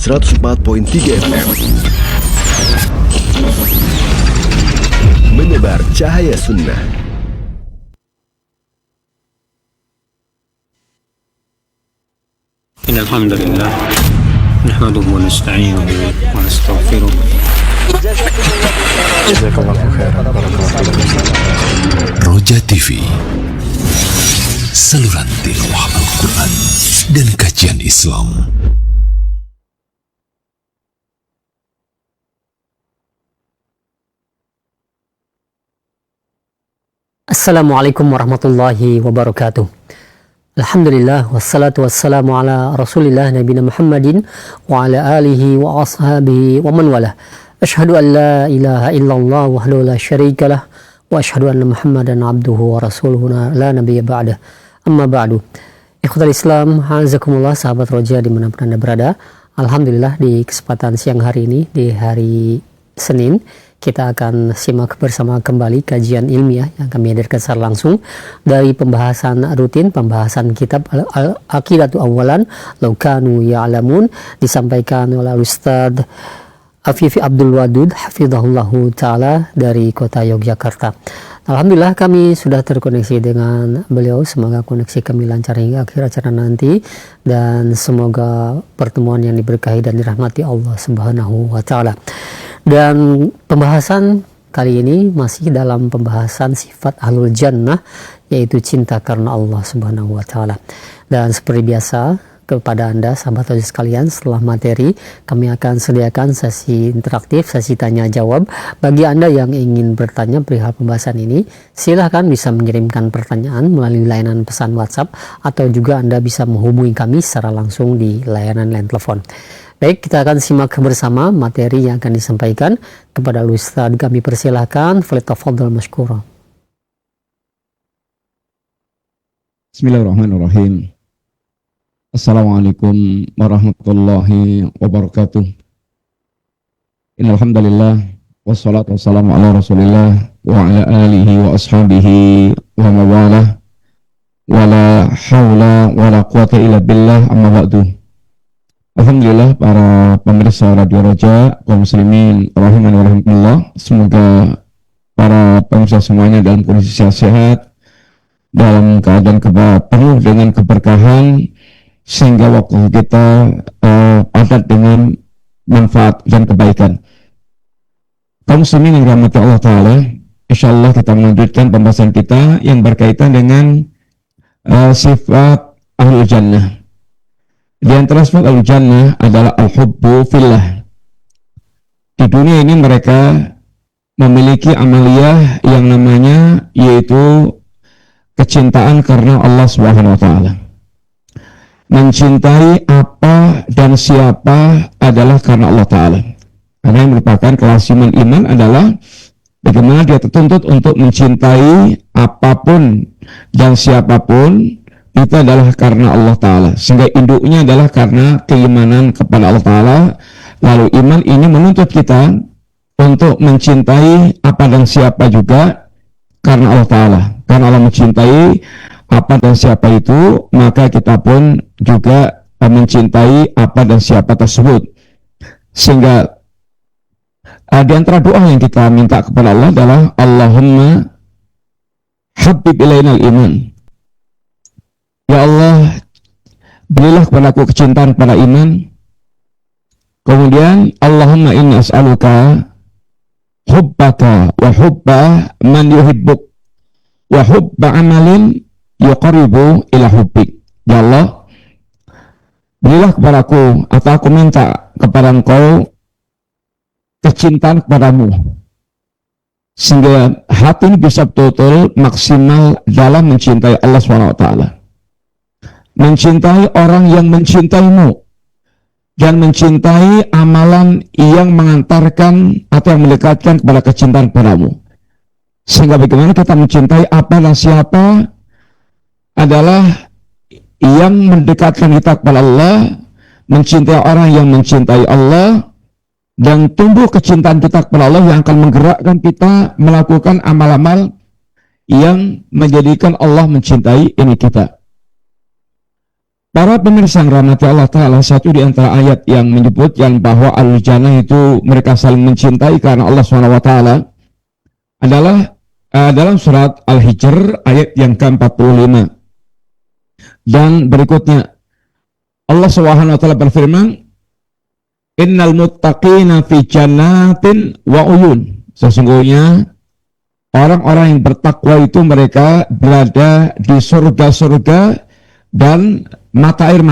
104.3 FM. Menebar cahaya sunnah. Alhamdulillah, nahmaduhu wa nasta'inuhu wa nastaghfiruh. Jazakallahu khairan. Roja TV, saluran tilawah Al-Quran dan kajian Islam. Assalamualaikum warahmatullahi wabarakatuh. Alhamdulillah, wassalatu wassalamu ala rasulillah nabina Muhammadin wa ala alihi wa ashabihi wa man wala. Ashhadu an la ilaha illallah wahdahu la syarika lah wa ashhadu anna Muhammadan abduhu wa rasuluhu la nabiyya ba'dah. Amma ba'du. Ikhwatal Islam, azakumullah, sahabat Roja dimanapun Anda berada. Alhamdulillah, di kesempatan siang hari ini, di hari Senin, kita akan simak bersama kembali kajian ilmiah yang kami hadirkan secara langsung dari pembahasan rutin, pembahasan kitab Al-Aqidatu Awwalan Law Kanu Ya'lamun, disampaikan oleh Ustadz Afifi Abdul Wadud hafizahullahu ta'ala dari kota Yogyakarta. Alhamdulillah, kami sudah terkoneksi dengan beliau. Semoga koneksi kami lancar hingga akhir acara nanti, dan semoga pertemuan yang diberkahi dan dirahmati Allah Subhanahu wa ta'ala. Dan pembahasan kali ini masih dalam pembahasan sifat ahlul jannah, yaitu cinta karena Allah Subhanahu wa ta'ala. Dan seperti biasa, kepada Anda sahabat Roja sekalian, setelah materi kami akan sediakan sesi interaktif, sesi tanya jawab. Bagi Anda yang ingin bertanya perihal pembahasan ini, silahkan bisa mengirimkan pertanyaan melalui layanan pesan WhatsApp, atau juga Anda bisa menghubungi kami secara langsung di layanan line telepon. Baik, kita akan simak bersama materi yang akan disampaikan. Kepada Ustaz kami persilahkan, falyatafadhal mashkura. Bismillahirrahmanirrahim. Assalamualaikum warahmatullahi wabarakatuh. Innal hamdalillah wassalatu wassalamu ala Rasulillah wa ala alihi wa ashabihi wa mawalah. Wala haula wala quwata illa billah, amma ba'du. Alhamdulillah, para pemirsa Radio Roja, kaum muslimin rahimani wa rahmatullah. Semoga para pemirsa semuanya dalam kondisi sehat, dalam keadaan penuh dengan keberkahan, sehingga waktu kita padat dengan manfaat dan kebaikan. Kaum muslimin yang dirahmati Allah Ta'ala, insyaallah kita melanjutkan pembahasan kita yang berkaitan dengan sifat ahlul jannah. Di antara sifat ahlul jannah adalah al-hubbu fillah. Di dunia ini mereka memiliki amaliyah yang namanya yaitu kecintaan karena Allah Subhanahu wa ta'ala. Mencintai apa dan siapa adalah karena Allah Ta'ala. Karena yang merupakan kelasiman iman adalah bagaimana dia tertuntut untuk mencintai apapun dan siapapun itu adalah karena Allah Ta'ala. Sehingga induknya adalah karena keimanan kepada Allah Ta'ala. Lalu iman ini menuntut kita untuk mencintai apa dan siapa juga karena Allah Ta'ala. Karena Allah mencintai apa dan siapa itu, maka kita pun juga mencintai apa dan siapa tersebut. Sehingga di antara doa yang kita minta kepada Allah adalah Allahumma habib ilainal iman. Ya Allah, berilah kepadaku kecintaan pada iman. Kemudian Allahumma inni as'aluka hubbaka wa hubba man yuhibbuk wa hubba amalin yuqaribu ila hubbik. Ya Allah, berilah kepadaku, atau aku minta kepada Engkau kecintaan kepadamu, sehingga hati ini bisa betul-betul maksimal dalam mencintai Allah SWT. Mencintai orang yang mencintaimu, dan mencintai amalan yang mengantarkan atau yang mendekatkan kepada kecintaan kepadamu. Sehingga bagaimana kita mencintai apa dan siapa adalah yang mendekatkan kita kepada Allah, mencintai orang yang mencintai Allah, dan tumbuh kecintaan kita kepada Allah yang akan menggerakkan kita melakukan amal-amal yang menjadikan Allah mencintai ini kita. Para pemirsa yang rahmati Allah Ta'ala, satu di antara ayat yang menyebutkan bahwa Ahlul Jannah itu mereka saling mencintai karena Allah SWT adalah dalam surat Al-Hijr ayat yang ke-45. Dan berikutnya Allah SWT berfirman, Innal muttaqina fi jannatin wa uyun. Sesungguhnya orang-orang yang bertakwa itu mereka berada di surga-surga dan mata air,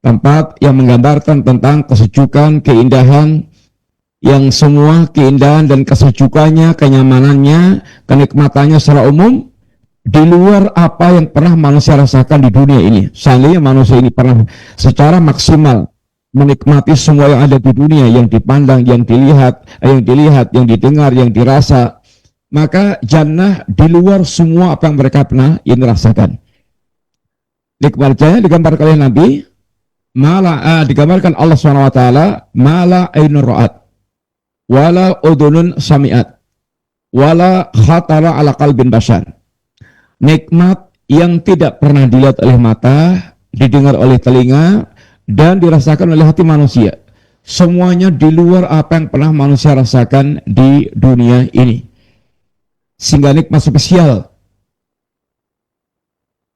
tempat yang menggambarkan tentang kesejukan, keindahan, yang semua keindahan dan kesejukannya, kenyamanannya, kenikmatannya secara umum di luar apa yang pernah manusia rasakan di dunia ini. Seandainya manusia ini pernah secara maksimal menikmati semua yang ada di dunia, yang dipandang, yang dilihat, yang didengar, yang dirasa, maka jannah di luar semua apa yang mereka pernah ini rasakan. Nikmatnya digambarkan oleh Nabi, digambarkan Allah SWT, mala ainur ra'at, wala udunun sami'at, wala khatara ala qalbin bashar. Nikmat yang tidak pernah dilihat oleh mata, didengar oleh telinga, dan dirasakan oleh hati manusia. Semuanya di luar apa yang pernah manusia rasakan di dunia ini. Sehingga nikmat spesial.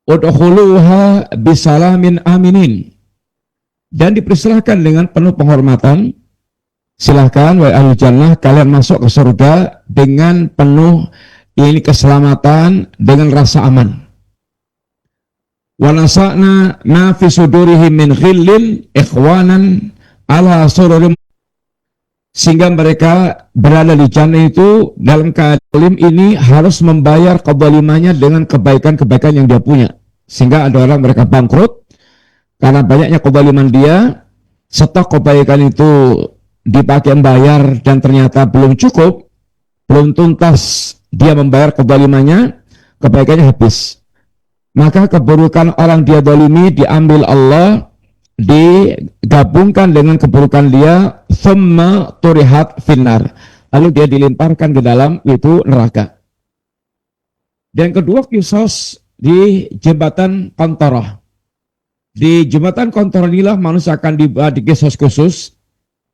Udkhuluha bisalamin aminin. Dan dipersilahkan dengan penuh penghormatan. Silahkan wahai ahli jannah, kalian masuk ke surga dengan penuh ini keselamatan, dengan rasa aman. Wa nasa'na ma fi sudurihim min ghillin ikhwanan ala sururim. Sehingga mereka berada di jannah itu dalam keadaan ini harus membayar kezalimannya dengan kebaikan-kebaikan yang dia punya. Sehingga ada orang mereka bangkrut karena banyaknya kezaliman dia, stok kebaikan itu dipakai membayar dan ternyata belum cukup, belum tuntas dia membayar kezalimannya, kebaikannya habis. Maka keburukan orang dia zalimi diambil Allah, digabungkan dengan keburukan dia, thumma turihat finnar, lalu dia dilemparkan ke dalam itu neraka. Dan kedua, kisos di jembatan Qantarah. Di jembatan Qantarah inilah manusia akan di kisos khusus,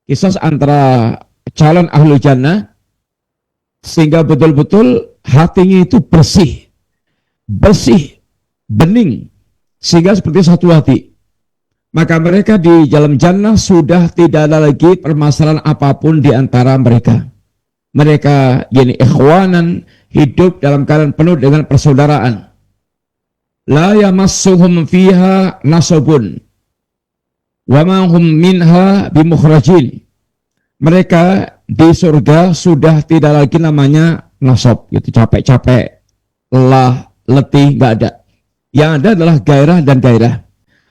kisos antara calon ahlu jannah, sehingga betul-betul hatinya itu bersih, bening, sehingga seperti satu hati. Maka mereka di dalam jannah sudah tidak ada lagi permasalahan apapun di antara mereka. Mereka ikhwanan, hidup dalam keadaan penuh dengan persaudaraan. La yamassuhum fiha nasabun wa ma hum minha bimukhrajin. Mereka di surga sudah tidak lagi namanya nasab, itu capek-capek, lelah, letih, enggak ada. Yang ada adalah gairah dan gairah.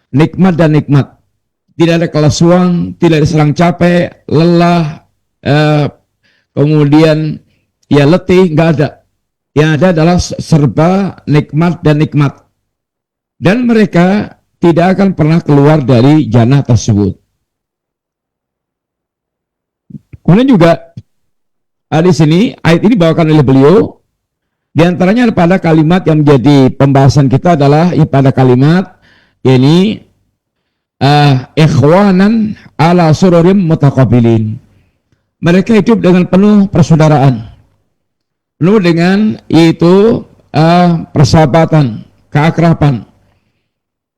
Nikmat dan nikmat. Tidak ada kelesuan, tidak ada serang capek, lelah, kemudian ya letih, enggak ada. Yang ada adalah serba nikmat dan nikmat. Dan mereka tidak akan pernah keluar dari jannah tersebut. Kemudian juga di sini ayat ini dibawakan oleh beliau. Di antaranya pada kalimat yang menjadi pembahasan kita adalah pada kalimat ini ikhwanan ala sururim mutaqabilin. Mereka hidup dengan penuh persaudaraan, penuh dengan itu persahabatan, keakraban,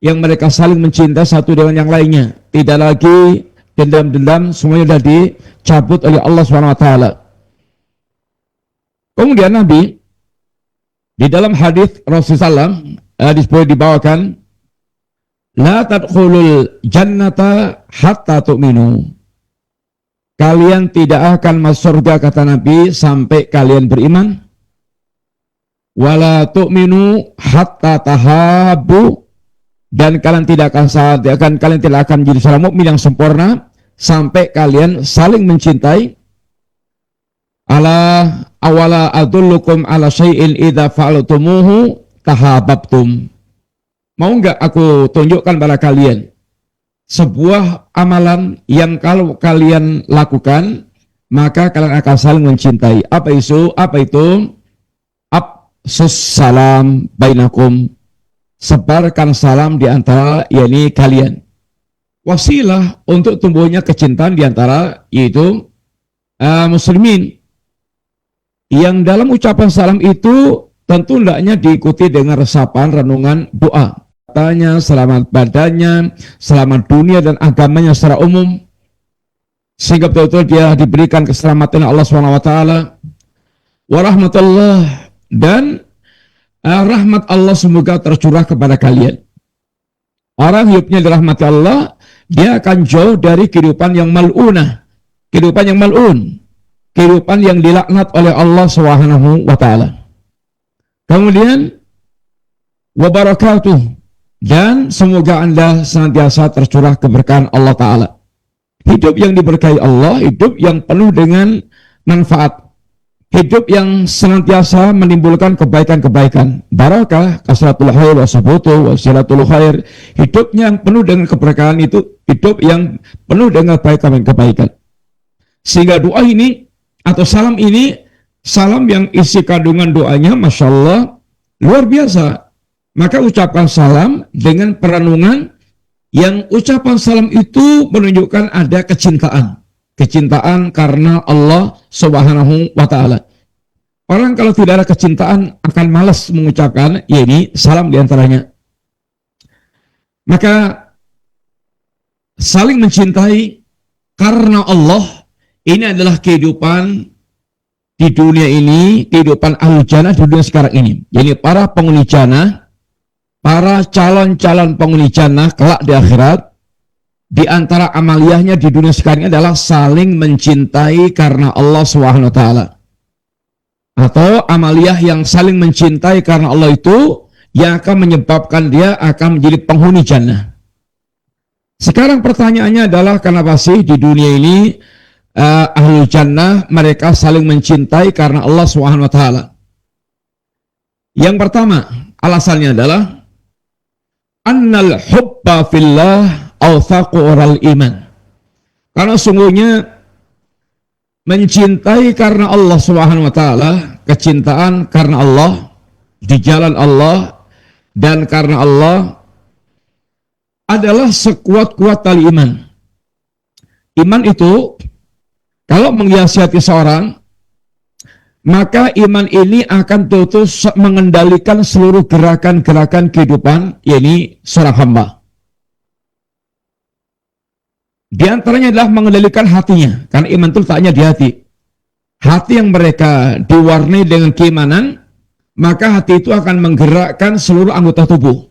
yang mereka saling mencintai satu dengan yang lainnya. Tidak lagi dendam-dendam, semuanya sudah dicabut oleh Allah SWT. Kemudian Nabi di dalam hadis Rasulullah dibawakan, la tadkhulul jannata hatta tu'minu. Kalian tidak akan masuk surga, kata Nabi, sampai kalian beriman. Wala tu'minu hatta tahabbu. Dan kalian tidak akan menjadi seorang mukmin yang sempurna sampai kalian saling mencintai. Awala adullukum ala syai'in idza fa'altumuhu tahabbtum. Mau enggak aku tunjukkan pada kalian sebuah amalan yang kalau kalian lakukan maka kalian akan saling mencintai. Apa itu? Afsus salam bainakum. sebarkan salam di antara yakni kalian. Wasilah untuk tumbuhnya kecintaan di antara yaitu muslimin. Yang dalam ucapan salam itu tentu hendaknya diikuti dengan resapan, renungan, doa. Katanya, selamat badannya, selamat dunia dan agamanya secara umum. Sehingga betul-betul dia diberikan keselamatan Allah SWT. Warahmatullah, dan rahmat Allah semoga tercurah kepada kalian. Orang hidupnya dirahmati Allah, dia akan jauh dari kehidupan yang mal'unah, kehidupan yang mal'un, kehidupan yang dilaknat oleh Allah SWT. Kemudian wabarakatuh, dan semoga Anda senantiasa tercurah keberkahan Allah Ta'ala. Hidup yang diberkahi Allah, hidup yang penuh dengan manfaat, hidup yang senantiasa menimbulkan kebaikan-kebaikan, barakah, kasratul khair, wasabutu, wasilatul khair. Hidup yang penuh dengan keberkahan itu hidup yang penuh dengan kebaikan-kebaikan. Sehingga doa ini atau salam ini, salam yang isi kandungan doanya, Masya Allah, luar biasa. Maka ucapkan salam dengan perenungan, yang ucapan salam itu menunjukkan ada kecintaan. Kecintaan karena Allah Subhanahu wa Ta'ala. Orang kalau tidak ada kecintaan akan malas mengucapkan, ya ini salam diantaranya. Maka saling mencintai karena Allah, ini adalah kehidupan di dunia ini, kehidupan ahli jannah di dunia sekarang ini. Jadi para penghuni jannah, para calon-calon penghuni jannah kelak di akhirat, di antara amaliyahnya di dunia sekarang ini adalah saling mencintai karena Allah SWT. Atau amaliyah yang saling mencintai karena Allah itu yang akan menyebabkan dia akan menjadi penghuni jannah. Sekarang pertanyaannya adalah, kenapa sih di dunia ini ahli jannah mereka saling mencintai karena Allah SWT? Yang pertama, alasannya adalah annal hubba fillah awthaqu oral iman. Karena sungguhnya mencintai karena Allah Subhanahu wa Ta'ala, kecintaan karena Allah, di jalan Allah dan karena Allah adalah sekuat-kuat tali iman. Iman itu kalau menghiasi hati seorang, maka iman ini akan terus mengendalikan seluruh gerakan-gerakan kehidupan, yakni seorang hamba. Di antaranya adalah mengendalikan hatinya, karena iman itu letaknya di hati. Hati yang mereka diwarnai dengan keimanan, maka hati itu akan menggerakkan seluruh anggota tubuh.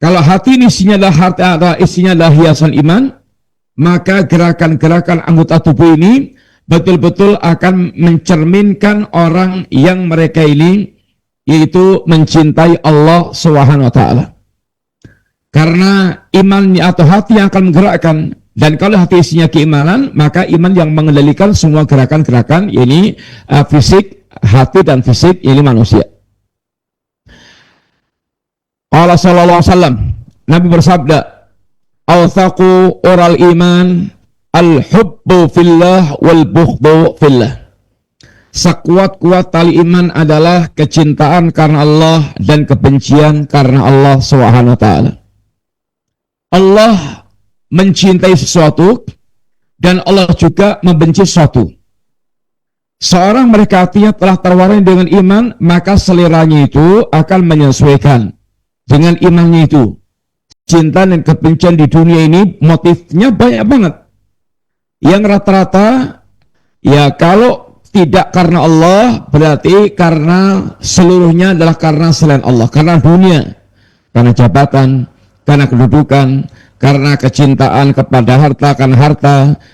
Kalau hati ini isinya adalah hiasan iman, maka gerakan-gerakan anggota tubuh ini betul-betul akan mencerminkan orang yang mereka ini yaitu mencintai Allah Subhanahu wa Ta'ala. Karena iman atau hati yang akan menggerakkan, dan kalau hati isinya keimanan, maka iman yang mengendalikan semua gerakan-gerakan, ini fisik, hati dan fisik, ini manusia. Allah sallallahu alaihi wasallam, Nabi bersabda, "Awthaqu oral iman al-hubbu fillah wal bughdu fillah." Sekuat-kuat tali iman adalah kecintaan karena Allah dan kebencian karena Allah Subhanahu wa Ta'ala. Allah mencintai sesuatu dan Allah juga membenci sesuatu. Seorang mereka hatinya telah terwarnai dengan iman, maka seleranya itu akan menyesuaikan dengan imannya itu. Cinta dan kebencian di dunia ini motifnya banyak banget. Yang rata-rata, ya kalau tidak karena Allah, berarti karena seluruhnya adalah karena selain Allah. Karena dunia, karena jabatan, karena kedudukan, karena kecintaan kepada harta,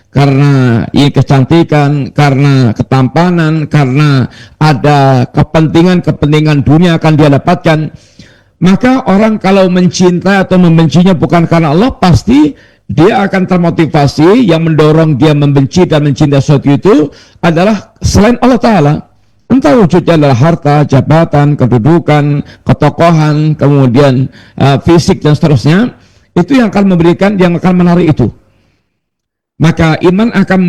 karena kecantikan, karena ketampanan, karena ada kepentingan dunia akan dia dapatkan. Maka orang kalau mencintai atau membencinya bukan karena Allah, pasti dia akan termotivasi. Yang mendorong dia membenci dan mencintai sesuatu itu adalah selain Allah Ta'ala. Entah wujudnya adalah harta, jabatan, kedudukan, ketokohan, kemudian fisik dan seterusnya. Itu yang akan memberikan, yang akan menarik itu. Maka iman akan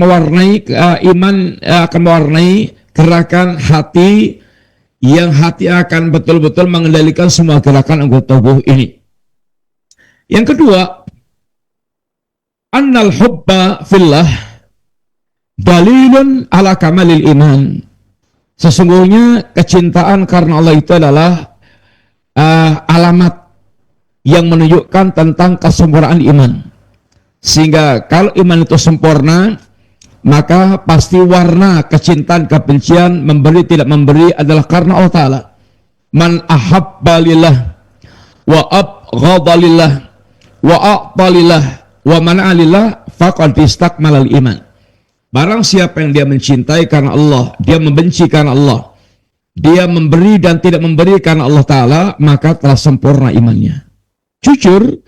mewarnai gerakan hati yang hati akan betul-betul mengendalikan semua gerakan anggota tubuh ini. Yang kedua, annal hubba fillah dalilun ala kamalil iman. Sesungguhnya kecintaan karena Allah itu adalah alamat yang menunjukkan tentang kesempurnaan iman. Sehingga kalau iman itu sempurna, maka pasti warna kecintaan, kebencian, memberi tidak memberi adalah karena Allah Ta'ala. Man ahabba lillah wa abghadha lillah wa a'ta lillah wa mana'a lillah faqad istakmalal iman. Barang siapa yang dia mencintai karena Allah, dia membenci karena Allah, dia memberi dan tidak memberi karena Allah Ta'ala, maka telah sempurna imannya. Jujur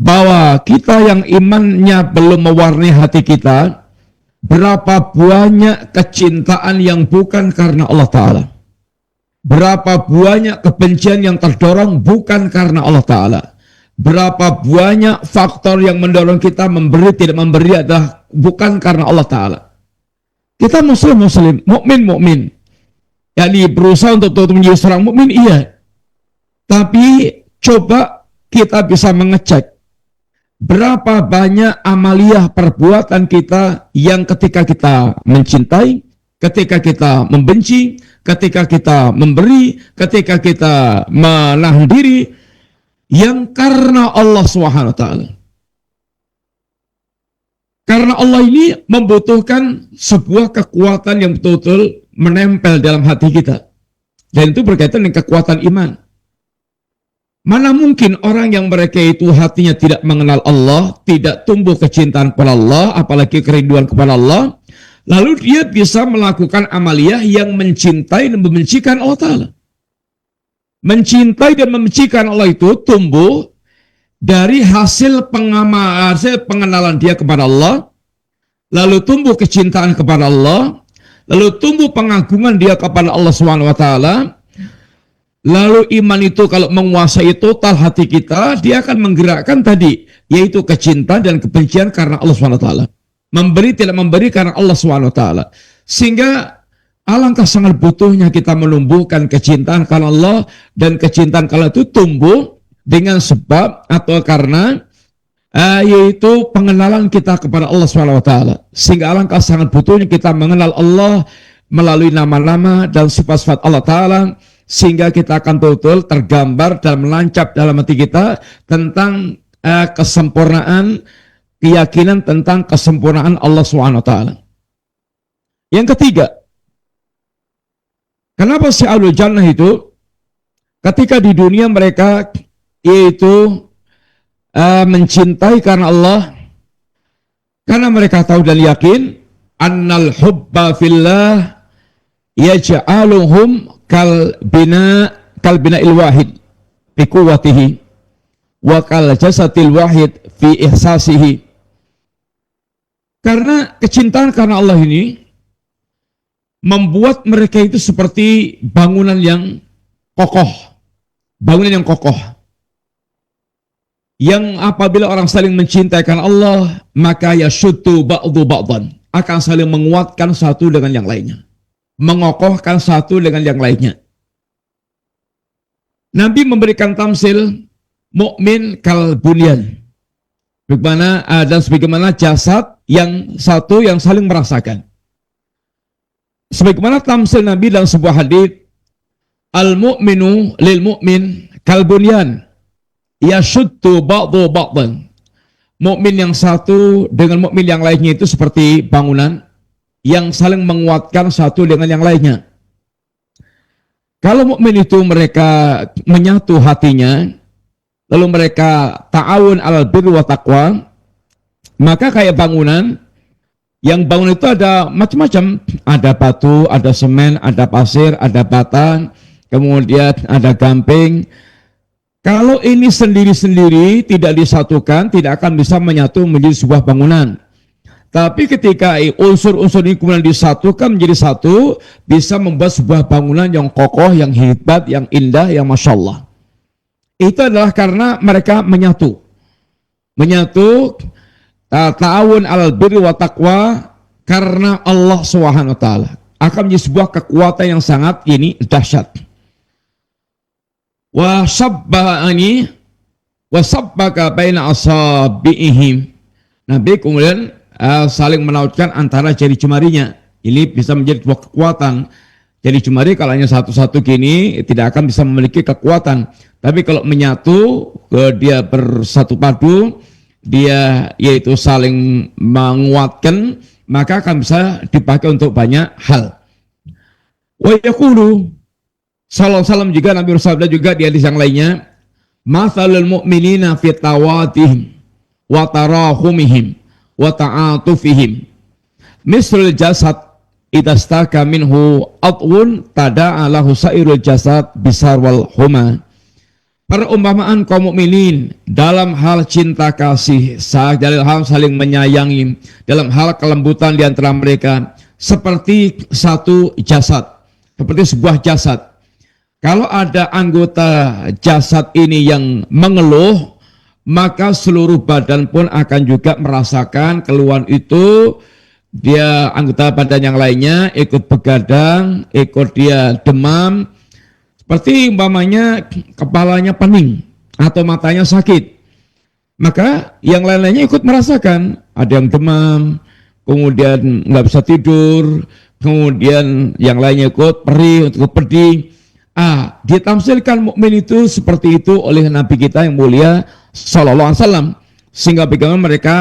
bahwa kita yang imannya belum mewarnai hati kita, berapa banyak kecintaan yang bukan karena Allah Ta'ala, berapa banyak kebencian yang terdorong bukan karena Allah Ta'ala, berapa banyak faktor yang mendorong kita memberi tidak memberi adalah bukan karena Allah Ta'ala. Kita muslim, mukmin, yakni berusaha untuk menjadi seorang mukmin, iya. Tapi coba kita bisa mengecek berapa banyak amaliyah perbuatan kita yang ketika kita mencintai, ketika kita membenci, ketika kita memberi, ketika kita menahan diri, yang karena Allah SWT. Karena Allah ini membutuhkan sebuah kekuatan yang betul-betul menempel dalam hati kita. Dan itu berkaitan dengan kekuatan iman. Mana mungkin orang yang mereka itu hatinya tidak mengenal Allah, tidak tumbuh kecintaan kepada Allah, apalagi kerinduan kepada Allah, lalu dia bisa melakukan amaliyah yang mencintai dan membencikan Allah Ta'ala. Mencintai dan membencikan Allah itu tumbuh dari hasil pengenalan dia kepada Allah, lalu tumbuh kecintaan kepada Allah, lalu tumbuh pengagungan dia kepada Allah SWT. Lalu iman itu kalau menguasai total hati kita, dia akan menggerakkan tadi, yaitu kecintaan dan kebencian karena Allah SWT. Memberi tidak memberi karena Allah SWT. Sehingga alangkah sangat butuhnya kita menumbuhkan kecintaan karena Allah, dan kecintaan karena itu tumbuh dengan sebab atau karena yaitu pengenalan kita kepada Allah SWT. Sehingga alangkah sangat butuhnya kita mengenal Allah melalui nama-nama dan sifat-sifat Allah Ta'ala, sehingga kita akan betul-betul tergambar dan menancap dalam hati kita tentang kesempurnaan, keyakinan tentang kesempurnaan Allah SWT. Yang ketiga, kenapa si Ahlul Jannah itu ketika di dunia mereka yaitu mencintai karena Allah, karena mereka tahu dan yakin annal hubba fillah yaj'aluhum kal bina il wahid fi quwwatihi wa kal jasadil wahid fi ihsasihi. Karena kecintaan karena Allah ini membuat mereka itu seperti bangunan yang kokoh, yang apabila orang saling mencintai karena Allah, maka yashuddu ba'du ba'dan, akan saling menguatkan satu dengan yang lainnya, mengokohkan satu dengan yang lainnya. Nabi memberikan tamsil mukmin kal bunyan, sebagaimana jasad yang satu yang saling merasakan. Sebagaimana tamsil Nabi dalam sebuah hadis, al mu'minu lil mu'min kal bunyan yashuddu ba'du ba'dan. Mukmin yang satu dengan mukmin yang lainnya itu seperti bangunan yang saling menguatkan satu dengan yang lainnya. Kalau mukmin itu mereka menyatu hatinya, lalu mereka ta'awun alal birri wa taqwa, maka kayak bangunan, yang bangunan itu ada macam-macam, ada batu, ada semen, ada pasir, ada bata, kemudian ada gamping. Kalau ini sendiri-sendiri tidak disatukan, tidak akan bisa menyatu menjadi sebuah bangunan. Tapi ketika unsur-unsur ini kemudian disatukan menjadi satu, bisa membuat sebuah bangunan yang kokoh, yang hebat, yang indah, yang Masya Allah. Itu adalah karena mereka menyatu. Ta'awun alal birri wa taqwa, karena Allah SWT. akan menjadi sebuah kekuatan yang sangat ini dahsyat. Wa sabbaka baina asabi'ihim. Nabi kemudian saling menautkan antara jari jemarinya. Ini bisa menjadi sebuah kekuatan. Jari jemari kalau hanya satu-satu gini tidak akan bisa memiliki kekuatan. Tapi kalau menyatu, dia bersatu padu, dia yaitu saling menguatkan, maka akan bisa dipakai untuk banyak hal. Wa yaqulu sallallahu alaihi wasallam juga, Nabi bersabda juga di hadis yang lainnya, mathalul mu'minina fi tawadihim wa tarahumihim wa ta'atufihim misrul jasad idastaka minhu atwun tada'a lahu sairul jasad bisar wal huma. Perumpamaan kaum mukminin dalam hal cinta kasih, dalam hal saling menyayangi, dalam hal kelembutan di antara mereka seperti satu jasad, seperti sebuah jasad. Kalau ada anggota jasad ini yang mengeluh, maka seluruh badan pun akan juga merasakan keluhan itu. Dia anggota badan yang lainnya ikut begadang, ikut dia demam, seperti umpamanya kepalanya pening atau matanya sakit. Maka yang lain-lainnya ikut merasakan, ada yang demam, kemudian nggak bisa tidur, kemudian yang lainnya ikut perih, untuk pedih. Ditamsilkan mukmin itu seperti itu oleh Nabi kita yang mulia sallallahu alaihi wasallam, sehingga bagaimana mereka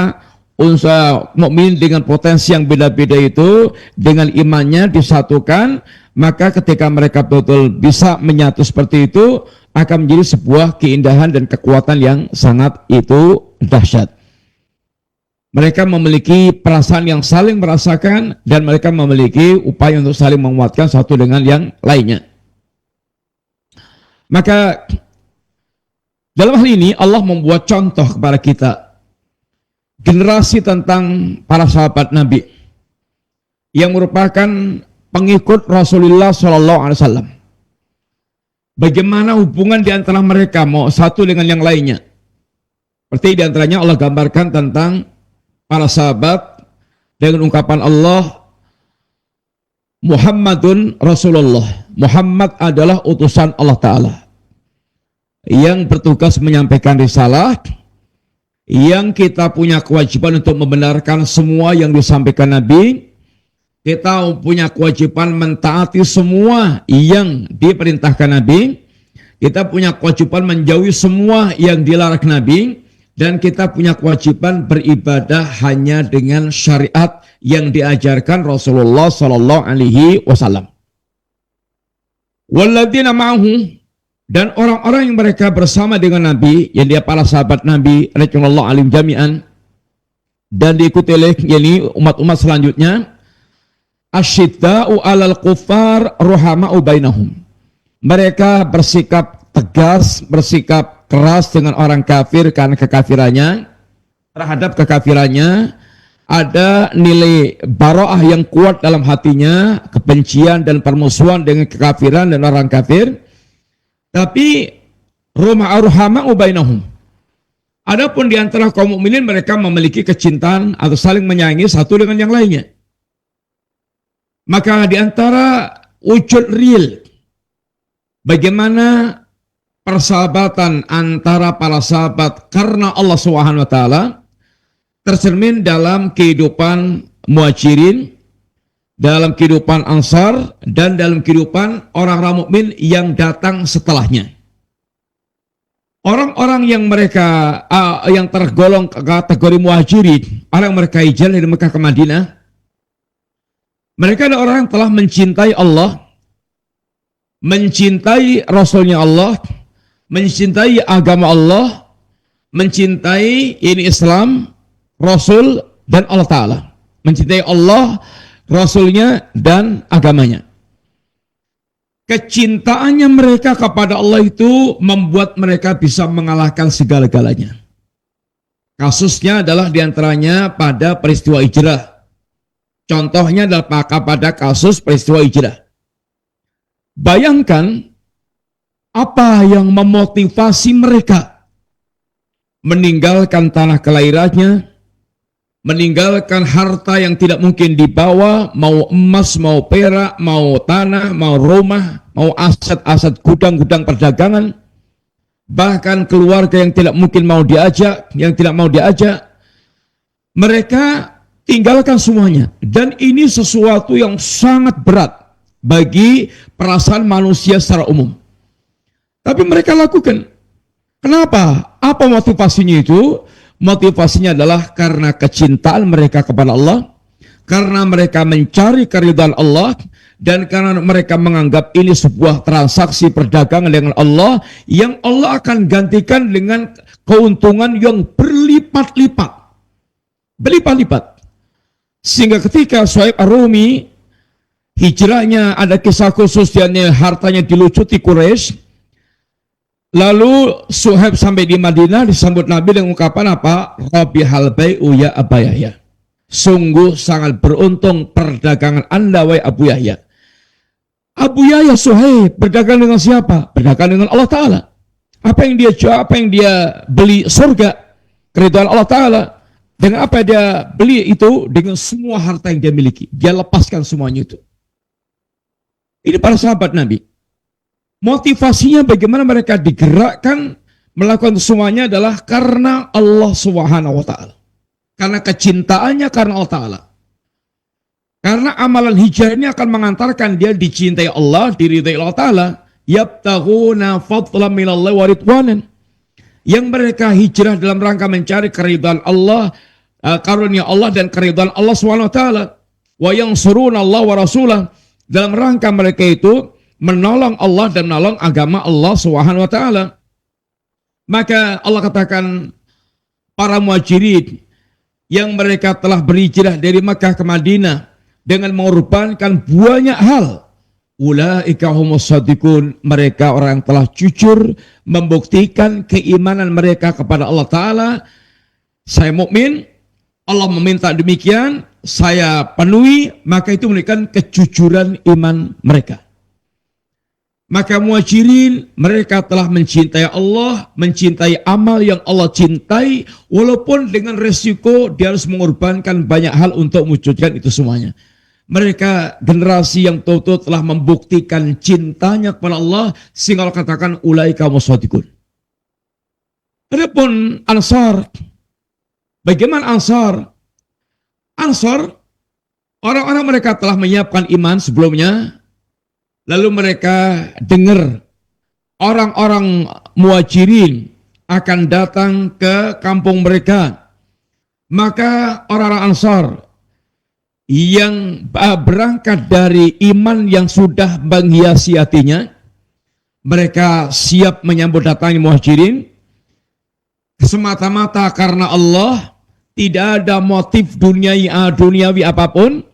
unsur mukmin dengan potensi yang beda-beda itu dengan imannya disatukan, maka ketika mereka betul bisa menyatu seperti itu akan menjadi sebuah keindahan dan kekuatan yang sangat itu dahsyat. Mereka memiliki perasaan yang saling merasakan dan mereka memiliki upaya untuk saling menguatkan satu dengan yang lainnya. Maka dalam hal ini Allah membuat contoh kepada kita generasi tentang para sahabat Nabi yang merupakan pengikut Rasulullah SAW. Bagaimana hubungan di antara mereka mau satu dengan yang lainnya. Seperti di antaranya Allah gambarkan tentang para sahabat dengan ungkapan Allah, Muhammadun Rasulullah. Muhammad adalah utusan Allah Ta'ala yang bertugas menyampaikan risalah, yang kita punya kewajiban untuk membenarkan semua yang disampaikan Nabi. Kita punya kewajiban mentaati semua yang diperintahkan Nabi. Kita punya kewajiban menjauhi semua yang dilarang Nabi. Dan kita punya kewajiban beribadah hanya dengan syariat yang diajarkan Rasulullah Sallallahu Alaihi Wasallam. Walladzina ma'ahu, dan orang-orang yang mereka bersama dengan Nabi, yang dia para sahabat Nabi radhiyallahu alim jami'an, dan diikuti oleh umat-umat selanjutnya, asyidda'u 'alal kuffar ruhama'u bainahum. Mereka bersikap tegas, bersikap keras dengan orang kafir karena kekafirannya. Terhadap kekafirannya ada nilai bara'ah yang kuat dalam hatinya, kebencian dan permusuhan dengan kekafiran dan orang kafir. Tapi ruhama'u bainahum, adapun di antara kaum mukminin mereka memiliki kecintaan atau saling menyayangi satu dengan yang lainnya. Maka di antara wujud real bagaimana persahabatan antara para sahabat karena Allah Subhanahu wa taala tercermin dalam kehidupan Muhajirin, dalam kehidupan Ansar, dan dalam kehidupan orang-orang mukmin yang datang setelahnya. Orang-orang yang mereka yang tergolong kategori Muhajirin, orang yang mereka hijrah dari Mekah ke Madinah, mereka adalah orang yang telah mencintai Allah, mencintai Rasulnya Allah, mencintai agama Allah, mencintai ini Islam, Rasul, dan Allah Ta'ala. Mencintai Allah, Rasulnya, dan agamanya. Kecintaannya mereka kepada Allah itu membuat mereka bisa mengalahkan segala-galanya. Kasusnya adalah diantaranya pada peristiwa hijrah. Contohnya adalah pada kasus peristiwa hijrah. Bayangkan apa yang memotivasi mereka meninggalkan tanah kelahirannya, meninggalkan harta yang tidak mungkin dibawa, mau emas, mau perak, mau tanah, mau rumah, mau aset-aset gudang-gudang perdagangan, bahkan keluarga yang tidak mungkin mau diajak, yang tidak mau diajak, mereka tinggalkan semuanya. Dan ini sesuatu yang sangat berat bagi perasaan manusia secara umum. Tapi mereka lakukan. Kenapa? Apa motivasinya itu? Motivasinya adalah karena kecintaan mereka kepada Allah, karena mereka mencari keridhaan Allah, dan karena mereka menganggap ini sebuah transaksi perdagangan dengan Allah yang Allah akan gantikan dengan keuntungan yang berlipat-lipat. Berlipat-lipat. Sehingga ketika Suhaib Ar-Rumi hijrahnya ada kisah khusus, dan hartanya dilucuti Quraisy. Lalu Suhaib sampai di Madinah, disambut Nabi dengan ungkapan apa? Rabihal bai'u ya Aba Yahya. Sungguh sangat beruntung perdagangan Anda, wahai Abu Yahya. Abu Yahya Suhaib berdagang dengan siapa? Berdagang dengan Allah Ta'ala. Apa yang dia jual, apa yang dia beli? Surga, keridhaan Allah Ta'ala. Dengan apa dia beli itu? Dengan semua harta yang dia miliki. Dia lepaskan semuanya itu. Ini para sahabat Nabi. Motivasinya bagaimana mereka digerakkan melakukan semuanya adalah karena Allah Subhanahu wa Ta'ala. Karena kecintaannya karena Allah Ta'ala. Karena amalan hijrah ini akan mengantarkan dia dicintai Allah, diridai Allah Ta'ala. Yabtaghuna fadlan minallahi wa ridwanan. Yang mereka hijrah dalam rangka mencari keridhaan Allah, karunia Allah dan keridhaan Allah Subhanahu wa Ta'ala. Wa yansuruna Allah wa rasulah. Dalam rangka mereka itu menolong Allah dan menolong agama Allah Subhanahu wa Ta'ala. Maka Allah katakan para muhajirin yang mereka telah berhijrah dari Makkah ke Madinah dengan mengorbankan banyak hal. Ulaika humus shadiqun, mereka orang yang telah jujur membuktikan keimanan mereka kepada Allah Ta'ala. Saya mukmin, Allah meminta demikian, saya penuhi, maka itu menunjukkan kejujuran iman mereka. Maka muhajirin mereka telah mencintai Allah, mencintai amal yang Allah cintai, walaupun dengan resiko dia harus mengorbankan banyak hal untuk mewujudkan itu semuanya. Mereka generasi yang betul-betul telah membuktikan cintanya kepada Allah, sehingga Allah katakan ulaika mushadiqun. Adapun Ansar, bagaimana Ansar? Ansar, orang-orang mereka telah menyiapkan iman sebelumnya. Lalu mereka dengar orang-orang muhajirin akan datang ke kampung mereka. Maka orang-orang Ansar yang berangkat dari iman yang sudah menghiasi hatinya, mereka siap menyambut datangnya muhajirin semata-mata karena Allah, tidak ada motif duniawi apapun.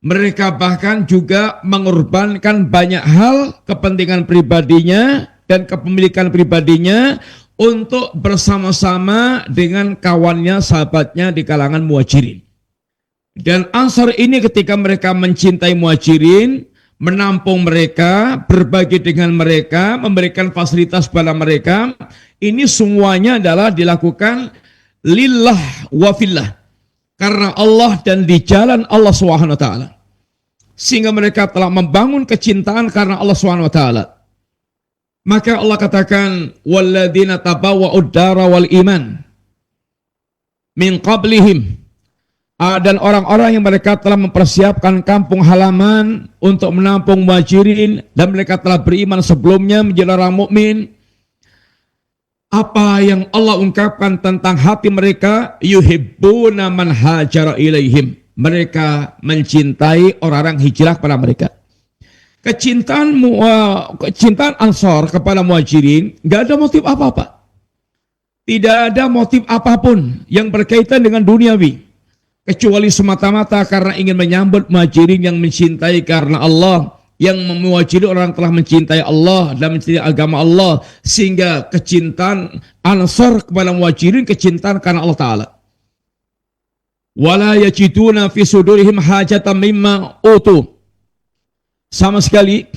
Mereka bahkan juga mengorbankan banyak hal, kepentingan pribadinya dan kepemilikan pribadinya untuk bersama-sama dengan kawannya, sahabatnya di kalangan muhajirin. Dan Ansar ini ketika mereka mencintai muhajirin, menampung mereka, berbagi dengan mereka, memberikan fasilitas kepada mereka, ini semuanya adalah dilakukan lillah wa fillah, karena Allah dan di jalan Allah Subhanahu wa Ta'ala. Sehingga mereka telah membangun kecintaan karena Allah Subhanahu wa Ta'ala. Maka Allah katakan walladzina tabawwa'ud dara wal iman min qablihim, dan orang-orang yang mereka telah mempersiapkan kampung halaman untuk menampung muhajirin dan mereka telah beriman sebelumnya menjadi orang mukmin. Apa yang Allah ungkapkan tentang hati mereka, yuhibbuna man hajara ilaihim, mereka mencintai orang-orang hijrah kepada mereka. Kecintaan Ansar kepada muhajirin gak ada motif apa-apa. Tidak ada motif apapun yang berkaitan dengan duniawi, kecuali semata-mata karena ingin menyambut muhajirin yang mencintai karena Allah, yang muhajirin orang telah mencintai Allah dan mencintai agama Allah, sehingga kecintaan Ansar kepada muhajirin kecintaan karena Allah Ta'ala. Wala yajiduna fi sudurihim hajatan mimma utu. Sama sekali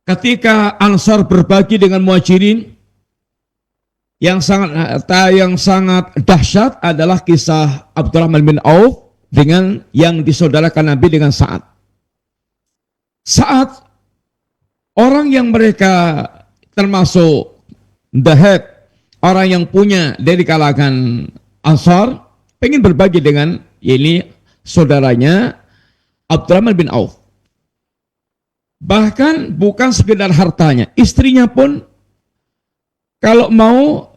ketika Ansar berbagi dengan muhajirin, Yang sangat dahsyat adalah kisah Abdurrahman bin Auf dengan yang disaudarakan Nabi dengan Sa'ad. Sa'ad, orang yang mereka termasuk the head, orang yang punya dari kalangan Ansar, pengen berbagi dengan ini saudaranya Abdurrahman bin Auf. Bahkan bukan sekedar hartanya, istrinya pun kalau mau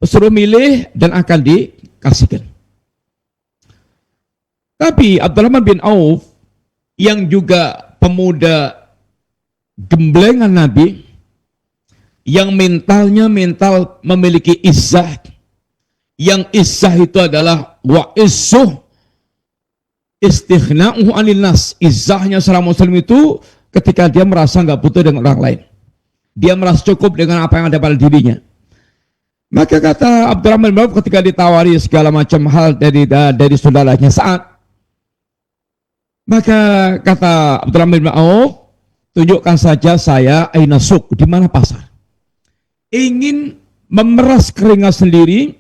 suruh milih dan akan dikasihkan. Tapi Abdurrahman bin Auf yang juga pemuda gemblengan Nabi, yang mental memiliki izzah, yang izzah itu adalah wa issuh istighna'uhu 'anil nas. Izzahnya seorang muslim itu ketika dia merasa nggak butuh dengan orang lain. Dia merasa cukup dengan apa yang ada pada dirinya. Maka kata Abdurrahman bin Auf ketika ditawari segala macam hal dari saudaranya Sa'ad, maka kata Abdurrahman bin Auf, tunjukkan saja saya aina suq, di mana pasar. Ingin memeras keringat sendiri,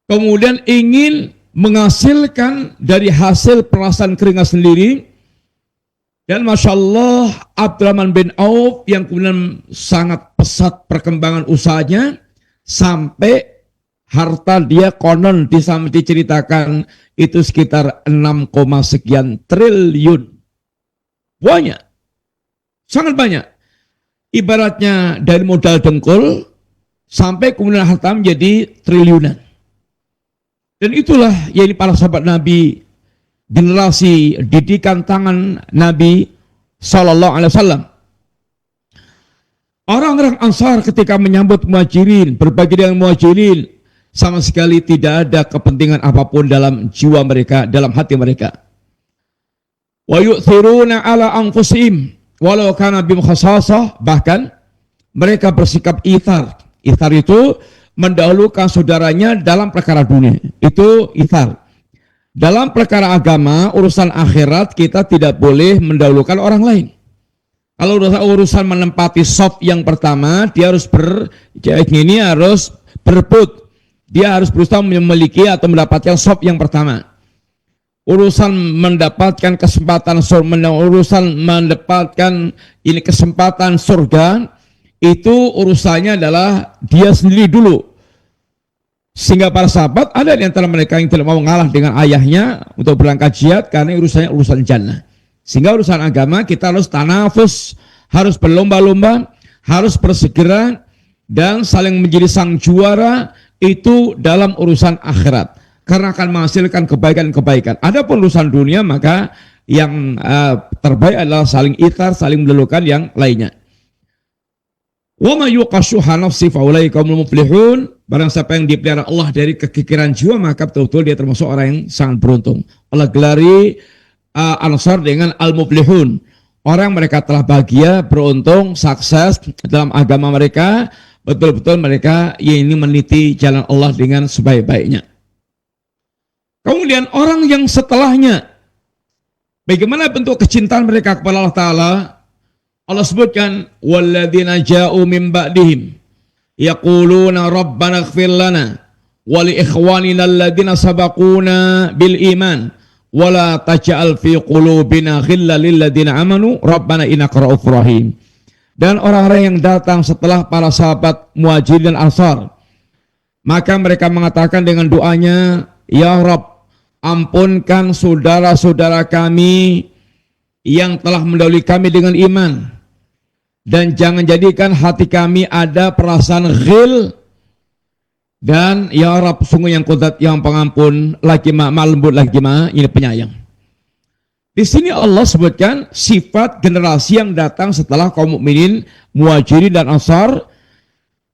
kemudian ingin menghasilkan dari hasil perasan keringat sendiri. Dan Masya Allah, Abdurrahman bin Auf yang kemudian sangat pesat perkembangan usahanya, sampai harta dia konon diceritakan itu sekitar 6, sekian triliun. Banyak, sangat banyak. Ibaratnya dari modal dengkul sampai kemudian harta menjadi triliunan. Dan itulah yang para sahabat Nabi, generasi didikan tangan Nabi Sallallahu Alaihi Wasallam. Orang-orang Ansar ketika menyambut Muhajirin, berbagi dengan Muhajirin, sama sekali tidak ada kepentingan apapun dalam jiwa mereka, dalam hati mereka. Wa yu'thiruna ala anfusihim walau kana bihim khassasah, bahkan mereka bersikap ithar. Ithar itu mendahulukan saudaranya dalam perkara dunia. Itu ithar. Dalam perkara agama, urusan akhirat kita tidak boleh mendahulukan orang lain. Kalau urusan menempati saf yang pertama, dia harus harus berebut. Dia harus berusaha memiliki atau mendapatkan saf yang pertama. Urusan mendapatkan kesempatan kesempatan surga, itu urusannya adalah dia sendiri dulu. Sehingga para sahabat ada di antara mereka yang tidak mau mengalah dengan ayahnya untuk berangkat jihad karena urusannya urusan jannah. Sehingga urusan agama kita harus tanafus, harus berlomba-lomba, harus bersegera dan saling menjadi sang juara itu dalam urusan akhirat. Karena akan menghasilkan kebaikan-kebaikan. Adapun urusan dunia maka yang terbaik adalah saling ithar, saling mendahulukan yang lainnya. Wa may yuqashuha nafsi fa ulaika humul muflihun. Barang siapa yang dipelihara Allah dari kekikiran jiwa, maka betul-betul dia termasuk orang yang sangat beruntung. Allah gelari Ansar dengan al-muflihun. Orang mereka telah bahagia, beruntung, sukses dalam agama mereka. Betul-betul mereka yang ini meniti jalan Allah dengan sebaik-baiknya. Kemudian orang yang setelahnya, bagaimana bentuk kecintaan mereka kepada Allah Ta'ala? Allah sebutkan, walladzina ja'u min ba'dihim yaquluna rabbana ighfir lana wa li ikhwanina alladzina sabaquna bil iman wa la taj'al fi qulubina ghillan lil ladzina amanu rabbana innaka ra'ufur rahim. Dan orang-orang yang datang setelah para sahabat Muhajirin dan Ansar, maka mereka mengatakan dengan doanya, ya Rabb, ampunkan saudara-saudara kami yang telah mendahului kami dengan iman, dan jangan jadikan hati kami ada perasaan ghil, dan ya Rabb, sungguh yang Qudrat, yang pengampun, lagi maha lembut, lagi maha ini penyayang. Di sini Allah sebutkan sifat generasi yang datang setelah kaum mukminin Muhajirin dan Ansar.